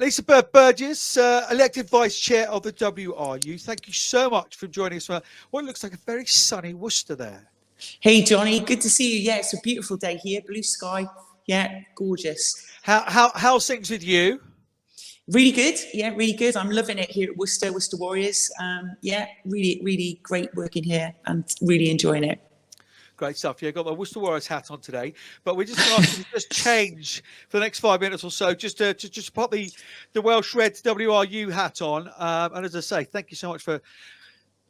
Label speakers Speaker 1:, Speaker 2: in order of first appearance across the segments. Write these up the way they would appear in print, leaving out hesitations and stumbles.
Speaker 1: Liza Bird Burgess, elected Vice Chair of the WRU. Thank you so much for joining us for what looks like a very sunny Worcester there.
Speaker 2: Hey, Johnny, good to see you. Yeah, it's a beautiful day here, blue sky. Yeah, gorgeous.
Speaker 1: How's things with you?
Speaker 2: Really good. Yeah, really good. I'm loving it here at Worcester Warriors. Yeah, really great working here and really enjoying it.
Speaker 1: Great stuff. Yeah, got the Worcester Warriors hat on today, but we're just going to ask you to just change for the next 5 minutes or so, just to put the Welsh Reds WRU hat on. And as I say, thank you so much for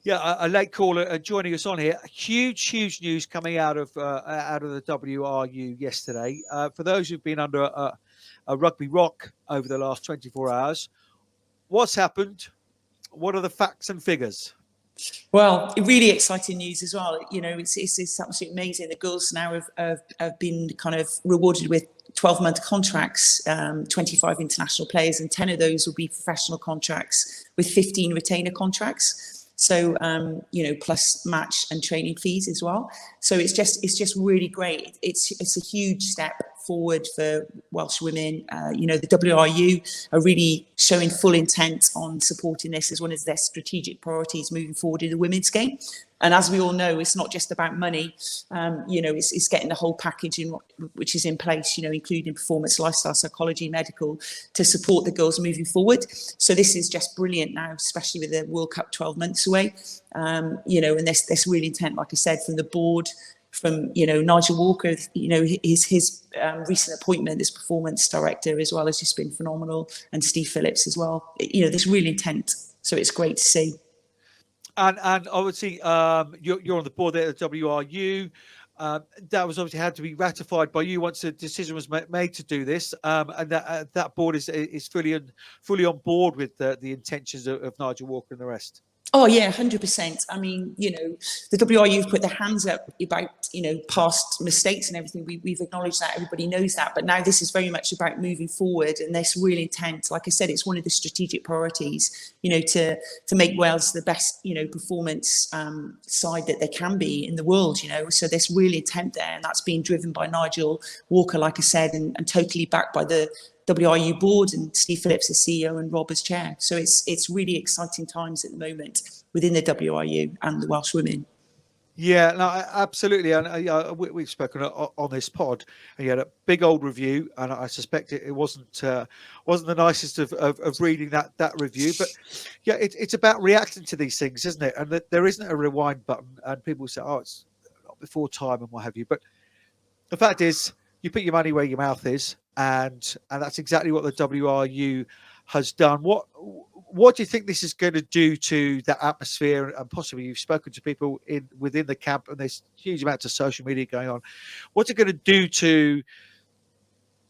Speaker 1: a late caller joining us on here. Huge news coming out of the WRU yesterday. For those who've been under a rugby rock over the last 24 hours, what's happened? What are the facts and figures?
Speaker 2: Well, really exciting news as well. You know, it's absolutely amazing. The girls now have been kind of rewarded with 12-month contracts, 25 international players, and 10 of those will be professional contracts with 15 retainer contracts. So, you know, plus match and training fees as well. So it's just really great. It's a huge step forward for Welsh women. You know, the WRU are really showing full intent on supporting this as one of their strategic priorities moving forward in the women's game. And as we all know, it's not just about money. You know, it's getting the whole package in which is in place, you know, including performance, lifestyle, psychology, medical, to support the girls moving forward. So this is just brilliant now, especially with the World Cup 12 months away. You know, and this really intent, like I said, from the board, from, you know, Nigel Walker, you know, his recent appointment as performance director as well has just been phenomenal, and Steve Phillips as well. You know, there's real intent. So it's great to see.
Speaker 1: And obviously, you're on the board there at the WRU. That was obviously had to be ratified by you once the decision was made to do this, and that board is fully on board with the intentions of Nigel Walker and the rest.
Speaker 2: Oh yeah, 100%. I mean, you know, the WRU have put their hands up about, you know, past mistakes and everything. We've acknowledged that, everybody knows that. But now this is very much about moving forward, and this real intent. Like I said, it's one of the strategic priorities, you know, to make Wales the best, you know, performance side that they can be in the world, you know. So there's real intent there, and that's being driven by Nigel Walker, like I said, and totally backed by the WRU board and Steve Phillips as CEO and Rob as chair. So it's really exciting times at the moment within the WRU and the Welsh women.
Speaker 1: Yeah, no, absolutely. And we've spoken on this pod, and you had a big old review, and I suspect it wasn't the nicest of reading that review. But yeah, it's about reacting to these things, isn't it? And there isn't a rewind button, and people say, "Oh, it's not before time," and what have you. But the fact is, you put your money where your mouth is, and that's exactly what the WRU has done. What do you think this is going to do to the atmosphere? And possibly you've spoken to people within the camp, and there's huge amounts of social media going on. What's it going to do to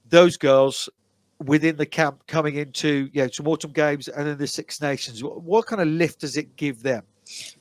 Speaker 1: those girls within the camp coming into some autumn games and then the Six Nations? What kind of lift does it give them?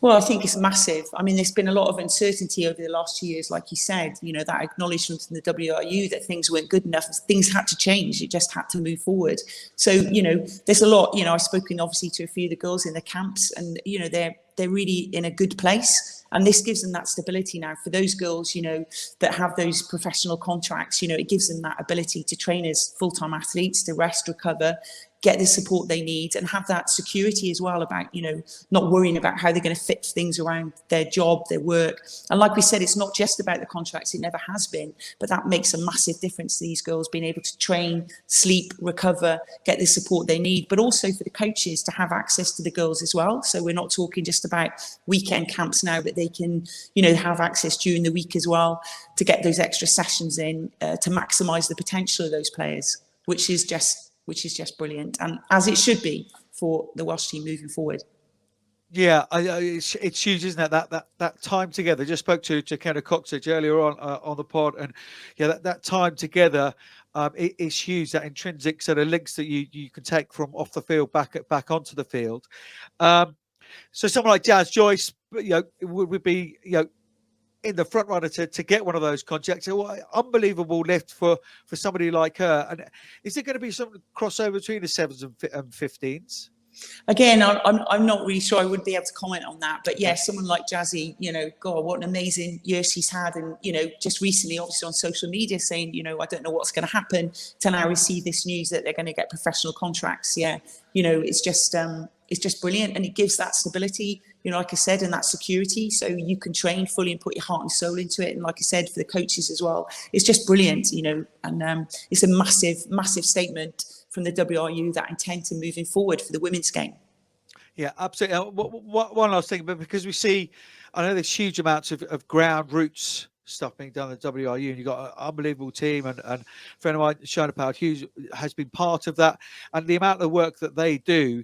Speaker 2: Well, I think it's massive. I mean, there's been a lot of uncertainty over the last 2 years, like you said, you know, that acknowledgement from the WRU that things weren't good enough, things had to change, it just had to move forward. So, you know, there's a lot, you know, I've spoken obviously to a few of the girls in the camps, and, you know, they're really in a good place. And this gives them that stability now for those girls, you know, that have those professional contracts. You know, it gives them that ability to train as full-time athletes, to rest, recover, get the support they need, and have that security as well about, you know, not worrying about how they're going to fit things around their job, their work. And like we said, it's not just about the contracts, it never has been, but that makes a massive difference to these girls being able to train, sleep, recover, get the support they need, but also for the coaches to have access to the girls as well. So we're not talking just about weekend camps now, but they can, you know, have access during the week as well to get those extra sessions in, to maximise the potential of those players, which is just brilliant, and as it should be for the Welsh team moving forward.
Speaker 1: Yeah, it's huge, isn't it? That time together. Just spoke to Kenna Coxage earlier on the pod, and yeah, that time together is huge. That intrinsic sort of links that you can take from off the field back onto the field. So someone like Jazz Joyce, you know, would be, you know, in the front runner to get one of those contracts. So unbelievable lift for somebody like her. And is there going to be some crossover between the 7s and 15s?
Speaker 2: Again, I'm not really sure. I wouldn't be able to comment on that. But yeah, someone like Jazzy, you know, God, what an amazing year she's had. And, you know, just recently, obviously on social media saying, you know, I don't know what's going to happen, to now receive this news that they're going to get professional contracts. Yeah, you know, it's just brilliant. And it gives that stability, you know, like I said, and that security. So you can train fully and put your heart and soul into it. And like I said, for the coaches as well, it's just brilliant, you know, and it's a massive, massive statement from the WRU, that intent to moving forward for the women's game.
Speaker 1: Yeah, absolutely. One last thing, but because we see, I know there's huge amounts of ground roots stuff being done at WRU, and you've got an unbelievable team, and a friend of mine, Shona Powell-Hughes, has been part of that, and the amount of work that they do,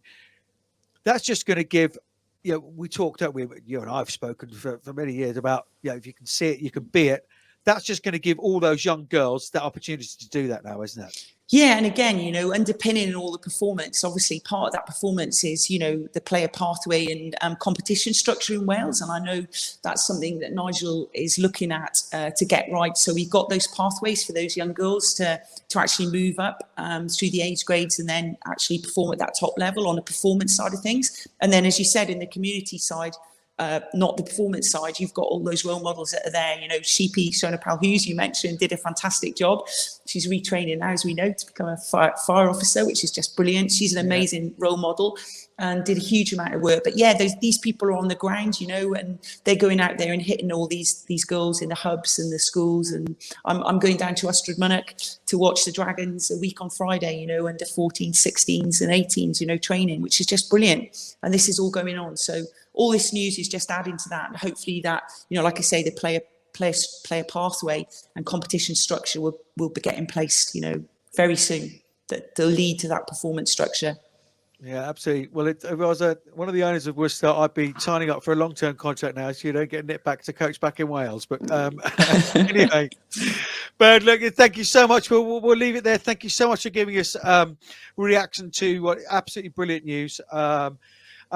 Speaker 1: that's just going to give, you know, we talked, you and I have spoken for many years about, you know, if you can see it, you can be it. That's just going to give all those young girls that opportunity to do that now, isn't it?
Speaker 2: Yeah, and again, you know, underpinning all the performance, obviously part of that performance is, you know, the player pathway and competition structure in Wales. And I know that's something that Nigel is looking at to get right. So we've got those pathways for those young girls to actually move up through the age grades and then actually perform at that top level on the performance side of things. And then, as you said, in the community side, not the performance side, you've got all those role models that are there. You know, Sheepy, Shona Powell-Hughes, you mentioned, did a fantastic job. She's retraining now, as we know, to become a fire officer, which is just brilliant. She's an amazing role model and did a huge amount of work. But yeah, these people are on the ground, you know, and they're going out there and hitting all these girls in the hubs and the schools. And I'm going down to Ystrad to watch the Dragons a week on Friday, you know, under 14s, 16s and 18s, you know, training, which is just brilliant. And this is all going on. So all this news is just adding to that. And hopefully that, you know, like I say, the player pathway and competition structure will be getting placed, you know, very soon, that they'll lead to that performance structure.
Speaker 1: Yeah, absolutely. Well, if I was one of the owners of Worcester, I'd be signing up for a long-term contract now, so you don't get nipped back to coach back in Wales. But anyway, Bird, look, thank you so much. We'll leave it there. Thank you so much for giving us reaction to what absolutely brilliant news. And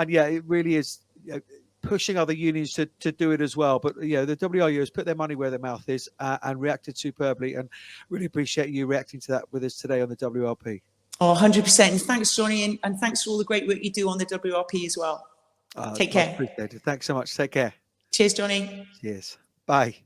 Speaker 1: yeah, it really is, you know, pushing other unions to do it as well. But you know, the WRU has put their money where their mouth is and reacted superbly. And really appreciate you reacting to that with us today on the WRP.
Speaker 2: Oh, 100%. And thanks, Johnnie, and thanks for all the great work you do on the WRP as well. Take care.
Speaker 1: Appreciate it. Thanks so much. Take care.
Speaker 2: Cheers, Johnnie.
Speaker 1: Cheers. Bye.